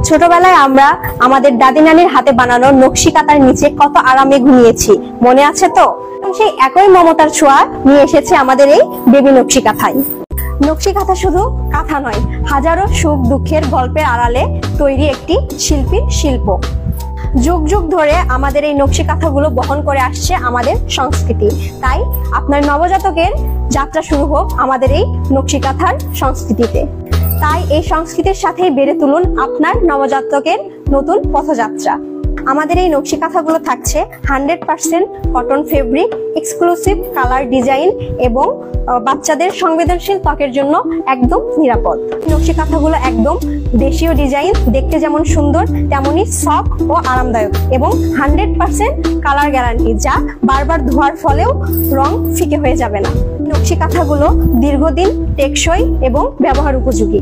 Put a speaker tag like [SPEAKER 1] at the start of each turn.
[SPEAKER 1] ছোটবেলায় আমরা আমাদের দাদি নানির হাতে বানানো নকশি কাঁথার নিচে কত আরামে ঘুমিয়েছি, মনে আছে তো? সেই একই মমতার ছোঁয়া নিয়ে এসেছে আমাদের এই বেবি নকশি কাঁথায়। নকশি কাঁথা শুধু কাঁথা নয়, হাজারো সুখ দুঃখের গল্পের আড়ালে তৈরি একটি শিল্পীর শিল্প। যুগ যুগ ধরে আমাদের এই নকশি কাঁথাগুলো বহন করে আসছে আমাদের সংস্কৃতি। তাই আপনার নবজাতকের যাত্রা শুরু হোক আমাদের এই নকশি কাঁথার সংস্কৃতিতে। তাই এই সংস্কৃতির সাথেই বেড়ে তুলুন আপনার নবজাতকের নতুন পথযাত্রা। আমাদের এই নকশি কাঁথাগুলো থাকছে 100% cotton fabric, exclusive colour design এবং বাচ্চাদের সংবেদনশীল ত্বকের জন্য একদম নিরাপদ। নকশি কাঁথাগুলো একদম দেশীয় ডিজাইন, দেখতে যেমন সুন্দর তেমনই সফট ও আরামদায়ক এবং 100% কালার গ্যারান্টি, যা বারবার ধোয়ার ফলেও রং ফিকে হয়ে যাবে না। নকশি কাঁথাগুলো দীর্ঘদিন টেকসই এবং ব্যবহার উপযোগী।